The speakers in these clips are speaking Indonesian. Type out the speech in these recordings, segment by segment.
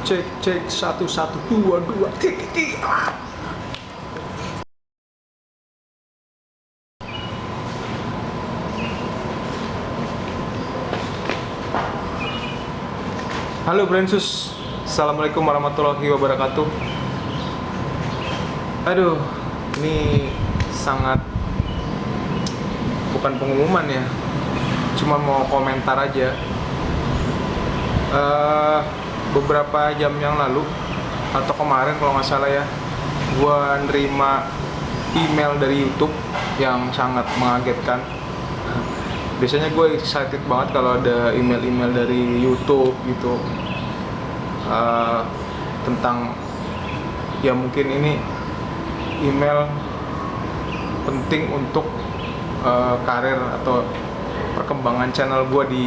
Cek 1 1 2 2 titik. Halo Brensus, assalamualaikum warahmatullahi wabarakatuh. Aduh, ini sangat bukan pengumuman ya, cuma mau komentar aja. Beberapa jam yang lalu atau kemarin kalau nggak salah ya, gua nerima email dari YouTube yang sangat mengagetkan. Biasanya gue excited banget kalau ada email-email dari YouTube gitu, tentang ya mungkin ini email penting untuk karir atau perkembangan channel gue di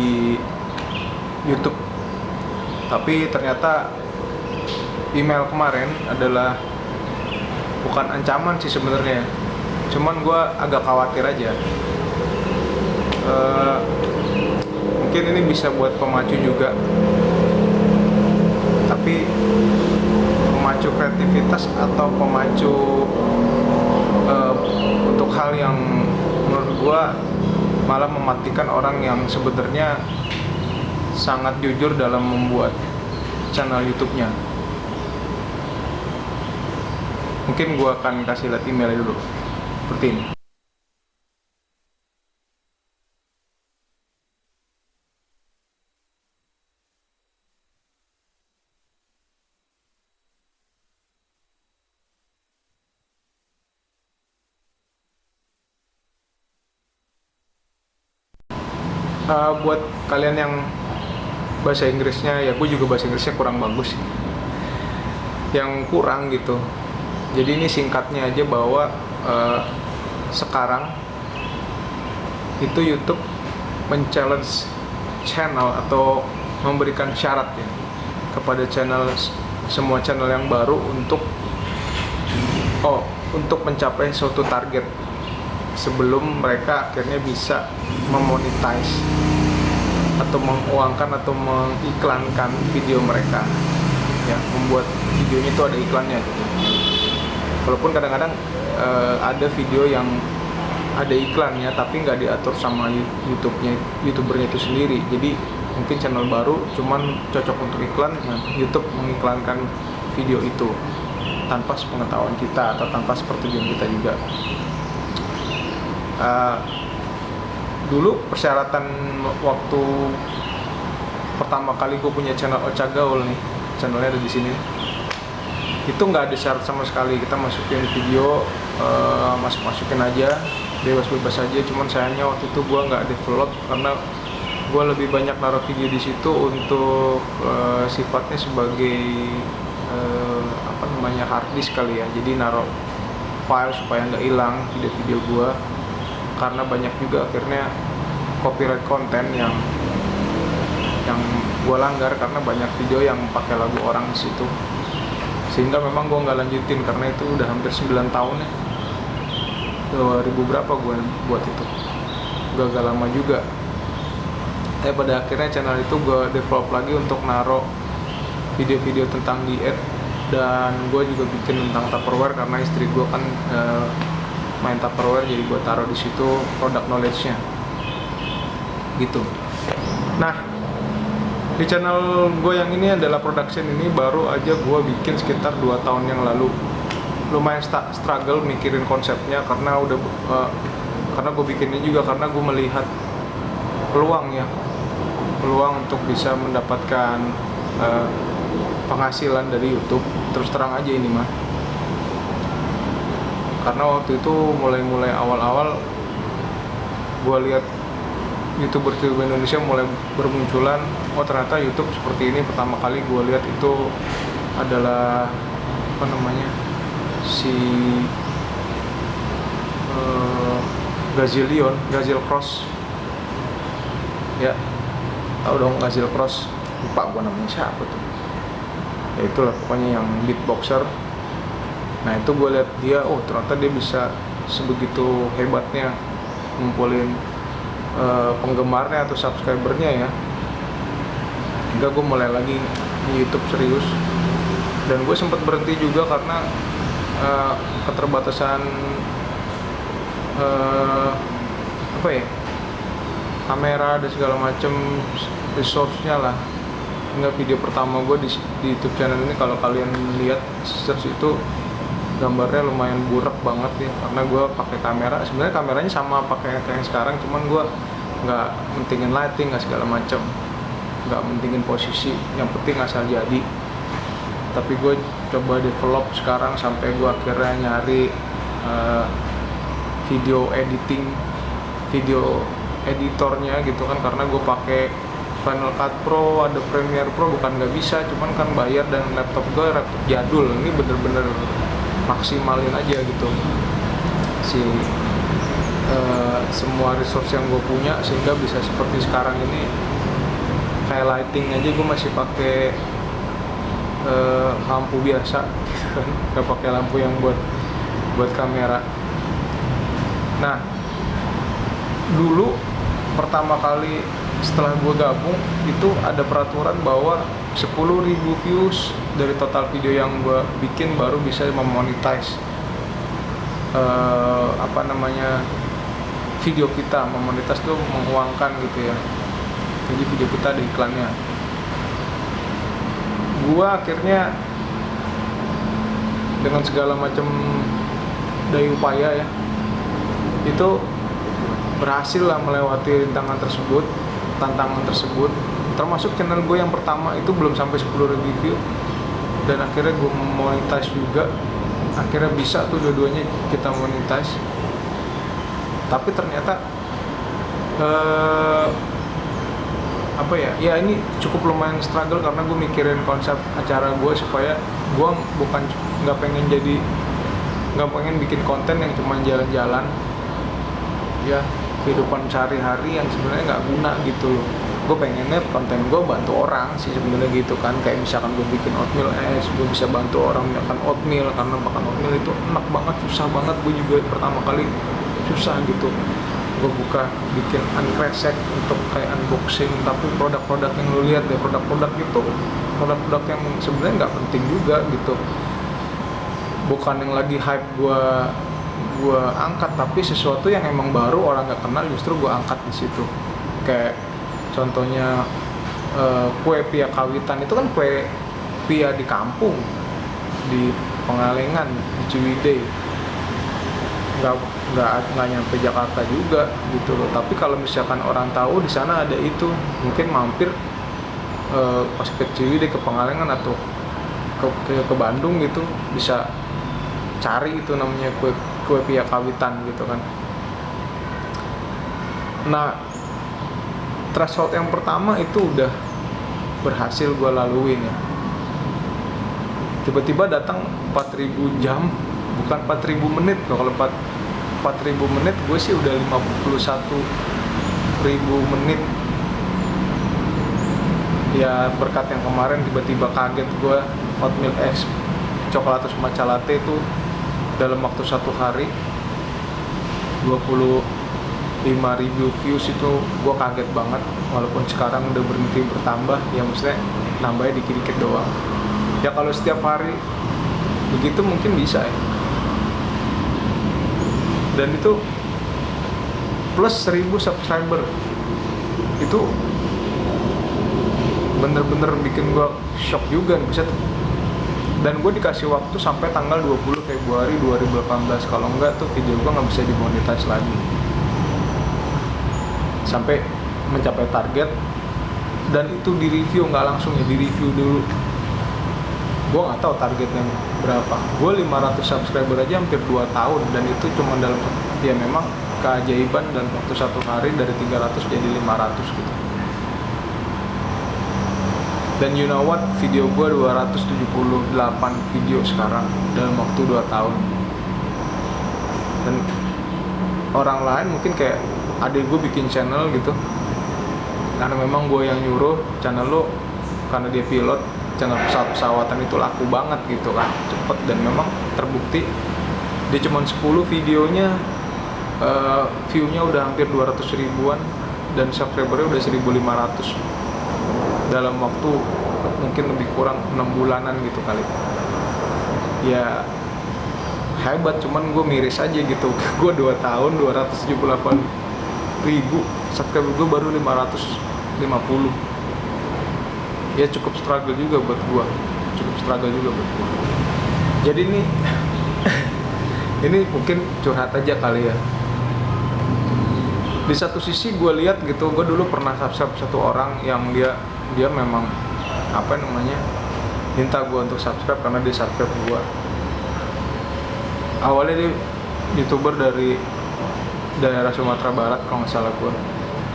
YouTube. Tapi ternyata email kemarin adalah bukan ancaman sih sebenarnya, cuman gue agak khawatir aja. Mungkin ini bisa buat pemacu juga, tapi pemacu kreativitas atau pemacu untuk hal yang menurut gua malah mematikan orang yang sebenarnya sangat jujur dalam membuat channel YouTube-nya. Mungkin gua akan kasih lihat emailnya dulu seperti ini. Buat kalian yang bahasa Inggrisnya, ya gue juga bahasa Inggrisnya kurang bagus, yang kurang gitu. Jadi ini singkatnya aja bahwa sekarang itu YouTube men-challenge channel atau memberikan syarat ya kepada semua channel yang baru untuk mencapai suatu target sebelum mereka akhirnya bisa memonetize atau menguangkan atau mengiklankan video mereka ya, membuat videonya itu ada iklannya gitu. Walaupun kadang-kadang ada video yang ada iklannya tapi nggak diatur sama youtubernya itu sendiri. Jadi mungkin channel baru cuman cocok untuk iklan, ya YouTube mengiklankan video itu tanpa sepengetahuan kita atau tanpa sepersetujuan kita juga. Dulu persyaratan waktu pertama kali gue punya channel Ocha Gaul nih, channelnya ada di sini, itu nggak ada syarat sama sekali. Kita masukin video, masukin aja, bebas-bebas aja. Cuman sayangnya waktu itu gue nggak develop karena gue lebih banyak naruh video di situ untuk sifatnya sebagai hard disk kali ya. Jadi naruh file supaya nggak hilang video-video gue, karena banyak juga akhirnya copyright konten yang gue langgar karena banyak video yang pakai lagu orang di situ. Sehingga memang gue nggak lanjutin karena itu udah hampir 9 tahun ya, 2000 berapa gue buat itu, gagal lama juga. Pada akhirnya channel itu gue develop lagi untuk naruh video-video tentang diet, dan gue juga bikin tentang Tupperware karena istri gue kan main Tupperware, jadi gue taruh di situ product knowledge-nya gitu. Nah, di channel gue yang ini adalah production ini baru aja gue bikin sekitar 2 tahun yang lalu. Lumayan struggle mikirin konsepnya karena karena gue bikinnya juga karena gue melihat peluang untuk bisa mendapatkan penghasilan dari YouTube. Terus terang aja ini mah, karena waktu itu mulai awal-awal gue lihat YouTuber Indonesia mulai bermunculan. Oh ternyata YouTube seperti ini. Pertama kali gue lihat itu adalah si Gazelle Cross ya, tahu dong Gazelle Cross, lupa gue namanya siapa tuh ya, itulah pokoknya yang beatboxer. Nah itu gue lihat dia, oh ternyata dia bisa sebegitu hebatnya ngumpulin penggemarnya atau subscribernya ya. Hingga gue mulai lagi di YouTube serius. Dan gue sempat berhenti juga karena keterbatasan apa ya, kamera dan segala macem, resource-nya lah. Hingga video pertama gue di YouTube channel ini, kalau kalian lihat search itu, gambarnya lumayan burek banget ya, karena gue pakai kamera, sebenarnya kameranya sama pakai kayak yang sekarang, cuman gue nggak mentingin lighting, nggak segala macem, nggak mentingin posisi, yang penting asal jadi. Tapi gue coba develop sekarang sampai gue akhirnya nyari video editornya gitu kan, karena gue pakai Final Cut Pro, ada Premiere Pro, bukan nggak bisa, cuman kan bayar, dan laptop gue laptop jadul, ini bener-bener maksimalin aja gitu semua resource yang gue punya, sehingga bisa seperti sekarang ini. Kayak lighting aja gue masih pakai lampu biasa gitu kan, nggak pakai lampu yang buat kamera. Nah, dulu pertama kali setelah gue gabung itu ada peraturan bahwa 10.000 views dari total video yang gue bikin baru bisa memonetize video kita. Memonetize tuh menguangkan gitu ya, jadi video kita ada iklannya. Gue akhirnya dengan segala macam daya upaya ya, itu berhasil lah melewati tantangan tersebut, termasuk channel gue yang pertama itu belum sampai 10.000 view, dan akhirnya gue monetize juga. Akhirnya bisa tuh dua-duanya kita monetize. Tapi ternyata ya ini cukup lumayan struggle, karena gue mikirin konsep acara gue supaya gue nggak pengen bikin konten yang cuma jalan-jalan ya, kehidupan sehari-hari yang sebenarnya nggak guna gitu loh. Gue pengennya konten gue bantu orang sih sebenarnya gitu kan, kayak misalkan gue bikin oatmeal gue bisa bantu orang makan oatmeal, karena makan oatmeal itu enak banget, susah banget. Gue juga pertama kali susah gitu, gue bikin unresek untuk kayak unboxing, tapi produk-produk yang lo lihat deh, produk-produk yang sebenarnya nggak penting juga gitu, bukan yang lagi hype gue angkat, tapi sesuatu yang emang baru, orang nggak kenal, justru gue angkat di situ. Kayak contohnya kue pia kawitan, itu kan kue pia di kampung, di Pengalengan, di Ciwidey, nggak nyampe Jakarta juga gitu loh. Tapi kalau misalkan orang tahu di sana ada itu, mungkin mampir pas ke Ciwidey, ke Pengalengan, atau ke Bandung gitu, bisa cari itu namanya kue pia kawitan gitu kan. Nah, threshold yang pertama itu udah berhasil gue laluin ya. Tiba-tiba datang 4.000 jam, bukan 4.000 menit loh. Kalau 4.000 menit gue sih udah 51.000 menit ya, berkat yang kemarin tiba-tiba kaget gue oatmeal X coklatus matcha latte itu dalam waktu 1 hari 25.000 views. Itu gue kaget banget, walaupun sekarang udah berhenti bertambah ya, maksudnya nambahnya dikit-dikit doang ya. Kalau setiap hari begitu mungkin bisa ya. Dan itu plus 1.000 subscriber, itu bener-bener bikin gue shock juga nih, bisa. Dan gue dikasih waktu sampai tanggal 20 Februari 2018, kalau enggak tuh video gue nggak bisa dimonetize lagi. Sampai mencapai target, dan itu di review, nggak langsung ya, di review dulu. Gue nggak tahu targetnya berapa. Gue 500 subscriber aja hampir 2 tahun, dan itu cuma dalam, ya memang keajaiban, dan waktu 1 hari dari 300 jadi 500 gitu. Dan you know what, video gue 278 video sekarang dalam waktu 2 tahun. Dan orang lain mungkin kayak adik gue bikin channel gitu, karena memang gue yang nyuruh, channel lo karena dia pilot, channel pesawat-pesawatan itu laku banget gitu kan, cepet. Dan memang terbukti dia cuma 10 videonya view-nya udah hampir 200 ribuan, dan subscribernya udah 1.500 dalam waktu mungkin lebih kurang 6 bulanan gitu kali. Ya hebat, cuman gue miris aja gitu. Gue 2 tahun 278.000 subscriber, gue baru 550. Ya cukup struggle juga buat gue. Jadi nih ini mungkin curhat aja kali ya. Di satu sisi gue lihat gitu, gue dulu pernah subscribe satu orang yang dia memang minta gue untuk subscribe karena dia subscribe gue. Awalnya dia YouTuber dari daerah Sumatera Barat kalau nggak salah gue.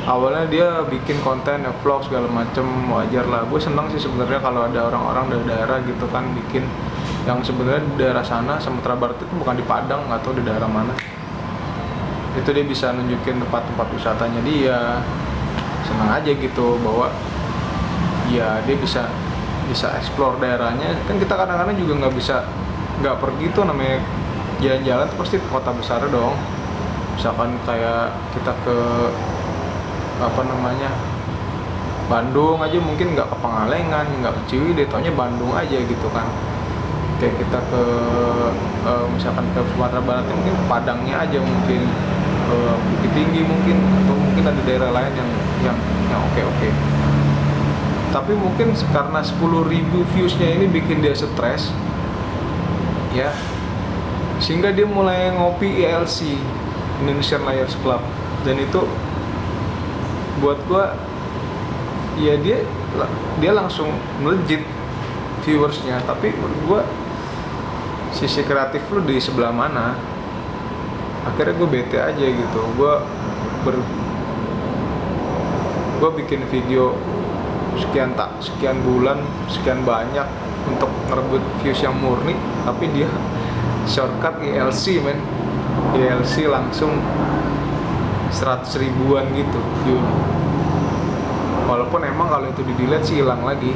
Awalnya dia bikin konten vlog segala macem, wajar lah. Gue seneng sih sebenarnya kalau ada orang-orang dari daerah gitu kan bikin, yang sebenarnya di daerah sana Sumatera Barat itu bukan di Padang atau di daerah mana. Itu dia bisa nunjukin tempat-tempat wisatanya dia. Senang aja gitu bahwa ya dia bisa explore daerahnya. Kan kita kadang-kadang juga nggak pergi tuh, namanya jalan-jalan tuh pasti kota besar dong. Misalkan kayak kita ke Bandung aja, mungkin nggak ke Pangalengan, nggak ke Ciwidey, taunya Bandung aja gitu kan. Kayak kita ke misalkan ke Sumatera Barat mungkin Padangnya aja, mungkin Bukit Tinggi mungkin, atau mungkin ada daerah lain yang oke. Tapi mungkin karena 10.000 viewsnya ini bikin dia stres ya, sehingga dia mulai ngopi ILC, Indonesian Liars Club. Dan itu buat gua ya dia langsung melejit viewersnya. Tapi menurut gua sisi kreatif lu di sebelah mana? Akhirnya gue bete aja gitu. Gue bikin video sekian bulan, sekian banyak untuk ngerebut views yang murni, tapi dia shortcut ILC men. ILC langsung 100 ribuan gitu view-nya. Walaupun emang kalau itu di-delete sih hilang lagi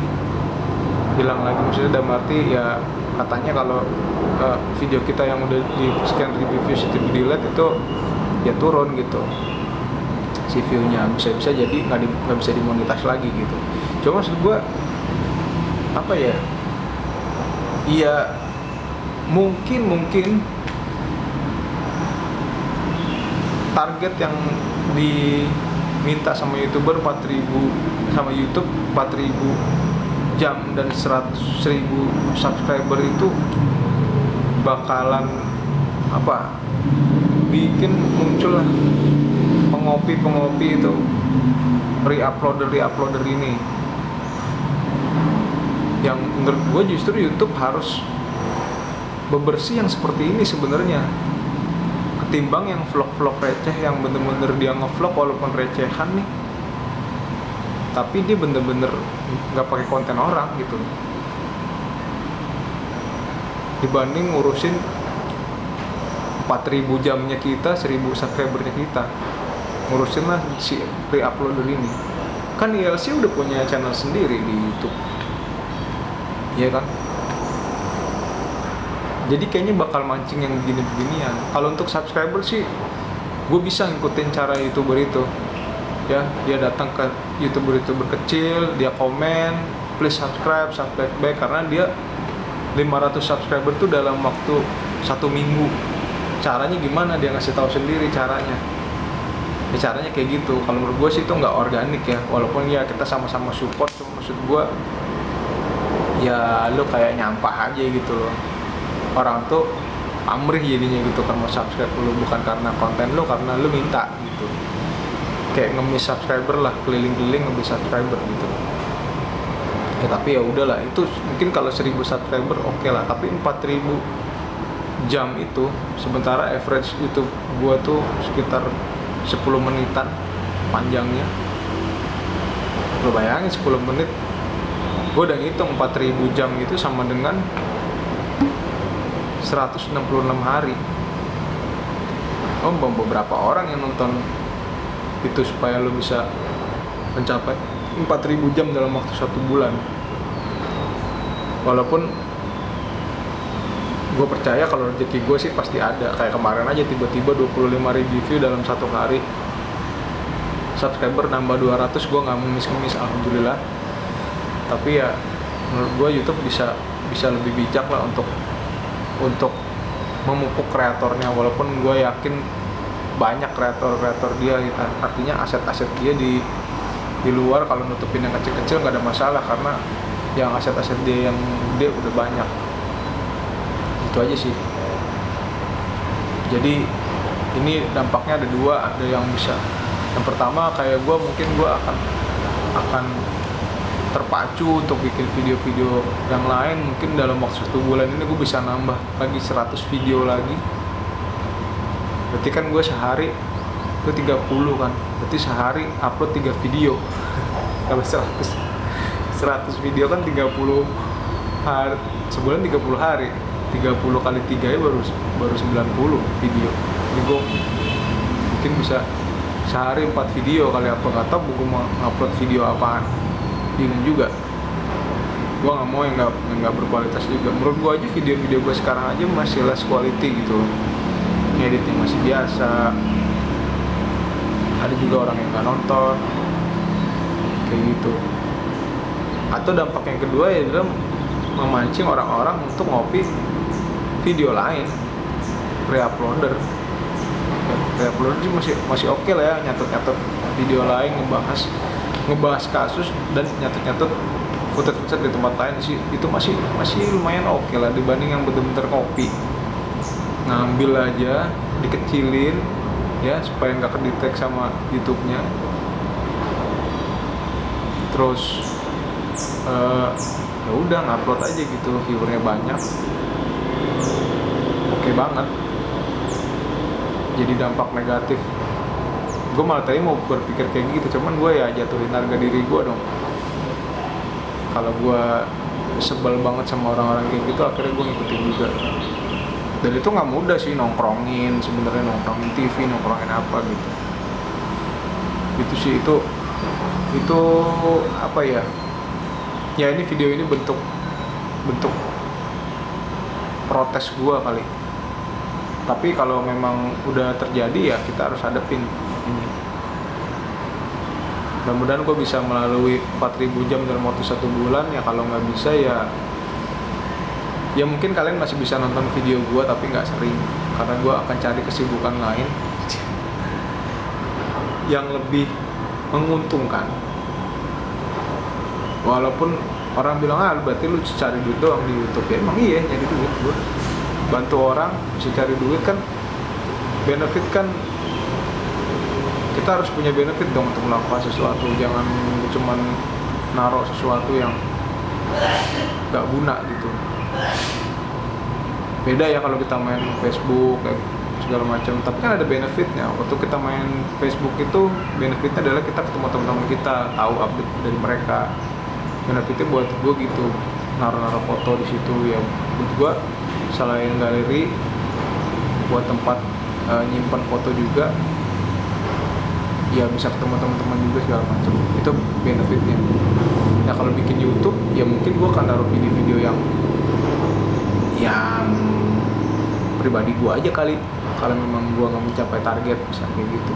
maksudnya dalam arti ya, katanya kalau video kita yang udah di sekian ribu views itu di-delete itu ya turun gitu si view-nya, bisa jadi nggak bisa dimonetize lagi gitu. Cuma maksud gue apa ya, iya mungkin target yang diminta sama YouTuber 4.000 sama YouTube 4.000 jam dan 100.000 subscriber itu bakalan bikin muncul lah pengopi itu, re-uploader ini. Yang menurut gue justru YouTube harus bebersih yang seperti ini sebenarnya, ketimbang yang vlog receh yang bener-bener dia ngevlog walaupun recehan nih, tapi dia bener-bener nggak pakai konten orang gitu, dibanding ngurusin 4.000 jamnya kita, 1.000 subscribernya kita, ngurusin lah si re-uploader ini. Kan ILC udah punya channel sendiri di YouTube, iya kan? Jadi kayaknya bakal mancing yang begini-beginian. Kalau untuk subscriber sih, gue bisa ngikutin cara YouTuber itu. Ya, dia datang ke YouTuber kecil, dia komen, please subscribe back, karena dia 500 subscriber tuh dalam waktu 1 minggu. Caranya gimana? Dia ngasih tahu sendiri caranya. Ya caranya kayak gitu. Kalau menurut gue sih itu nggak organik ya. Walaupun ya kita sama-sama support, cuma maksud gue ya lu kayak nyampah aja gitu loh. Orang tuh pamrih jadinya gitu kan mau subscribe lu, bukan karena konten lu, karena lu minta gitu. Kayak ngemis subscriber lah, keliling-keliling ngemis subscriber gitu. Ya tapi ya udahlah, itu mungkin kalau 1.000 subscriber oke lah, tapi 4.000 jam itu, sementara average YouTube gua tuh sekitar 10 menitan panjangnya. Lo bayangin 10 menit, gua udah ngitung 4.000 jam itu sama dengan 166 hari. Beberapa orang yang nonton itu supaya lo bisa mencapai 4.000 jam dalam waktu 1 bulan. Walaupun gue percaya kalau rezeki gue sih pasti ada. Kayak kemarin aja tiba-tiba 25.000 view dalam 1 hari, subscriber nambah 200, gue gak ngemis-ngemis, alhamdulillah. Tapi ya menurut gue YouTube bisa lebih bijak lah untuk memupuk kreatornya, walaupun gue yakin banyak kreator dia, artinya aset-aset dia di luar kalau nutupin yang kecil-kecil nggak ada masalah, karena yang aset-aset dia yang gede udah banyak. Itu aja sih. Jadi ini dampaknya ada dua, ada yang bisa, yang pertama kayak gue mungkin gue akan terpacu untuk bikin video-video yang lain. Mungkin dalam waktu 1 bulan ini gue bisa nambah lagi 100 video lagi. Berarti kan gue sehari itu 30 kan, berarti sehari upload 3 video. Kalau 100 video kan 30 hari, sebulan 30 hari, 30 kali 3 ya baru 90 video. Jadi gue mungkin bisa sehari 4 video kali apa, nggak tahu gue mau upload video apaan, bingung juga. Gue nggak mau yang nggak berkualitas juga. Menurut gue aja video-video gue sekarang aja masih less quality gitu, ngeditnya masih biasa, ada juga orang yang nggak nonton kayak gitu. Atau dampak yang kedua ya adalah memancing orang-orang untuk ngopi video lain, pre-uploader sih masih oke lah ya, nyatet video lain, ngebahas kasus dan nyatet footage di tempat lain sih, itu masih lumayan oke lah dibanding yang bener-bener kopi ngambil aja dikecilin ya supaya nggak kedetek sama YouTube-nya, terus ya udah ngupload aja gitu, viewernya banyak, oke banget. Jadi dampak negatif, gue malah tadi mau berpikir kayak gitu, cuman gue ya jatuhin harga diri gue dong. Kalau gue sebel banget sama orang-orang kayak gitu, akhirnya gue ngikutin juga. Dan itu nggak mudah sih nongkrongin TV, nongkrongin apa gitu. Itu sih itu apa ya? Ya ini video ini bentuk protes gue kali. Tapi kalau memang udah terjadi ya kita harus hadapin ini. Mudah-mudahan gue bisa melalui 4.000 jam dalam waktu 1 bulan. Ya kalau nggak bisa ya mungkin kalian masih bisa nonton video gue tapi nggak sering, karena gue akan cari kesibukan lain yang lebih menguntungkan. Walaupun orang bilang berarti lu cari duit doang di YouTube, ya emang iya nyari duit. Gue bantu orang bisa cari duit kan, benefit kan, kita harus punya benefit dong untuk melakukan sesuatu. Jangan cuman naruh sesuatu yang gak guna gitu. Beda ya kalau kita main Facebook kayak segala macam, tapi kan ada benefitnya. Waktu kita main Facebook itu benefitnya adalah kita ketemu teman-teman kita, tahu update dari mereka. Benefitnya buat gue gitu, naruh foto di situ ya. Buat gue selain galeri, buat tempat nyimpan foto juga, ya bisa ketemu teman-teman juga segala macam. Itu benefitnya. Nah kalau bikin YouTube ya mungkin gue akan naruh video-video yang pribadi gue aja kali, kalau memang gue nggak mencapai target bisa kayak gitu.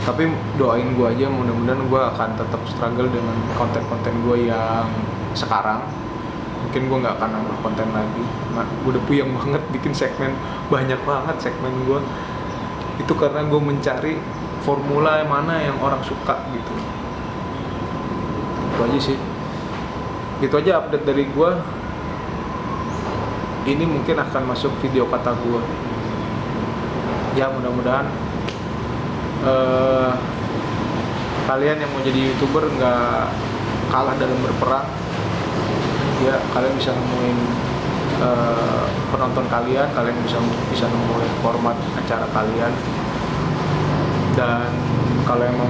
Tapi doain gue aja, mudah-mudahan gue akan tetap struggle dengan konten-konten gue yang sekarang. Mungkin gue nggak akan nambah konten lagi, gue udah puyeng banget bikin segmen, banyak banget segmen gue. Itu karena gue mencari formula mana yang orang suka gitu. Itu aja sih, gitu aja update dari gue. Ini mungkin akan masuk video kata gue ya, mudah-mudahan kalian yang mau jadi YouTuber nggak kalah dalam berperang ya. Kalian bisa nemuin penonton kalian bisa nemuin format acara kalian. Dan kalau yang mau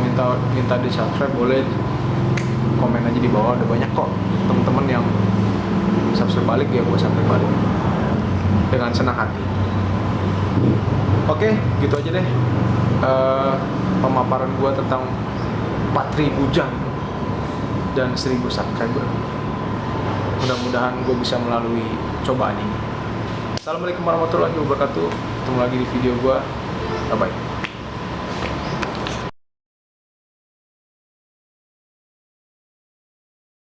minta di subscribe, boleh komen aja di bawah. Ada banyak kok teman-teman yang subscribe balik, ya gue subscribe balik dengan senang hati. Oke, gitu aja deh pemaparan gue tentang 4.000 jam dan 1.000 subscriber. Mudah-mudahan gue bisa melalui cobaan ini. Assalamualaikum warahmatullahi wabarakatuh. Ketemu lagi di video gue. Bye bye.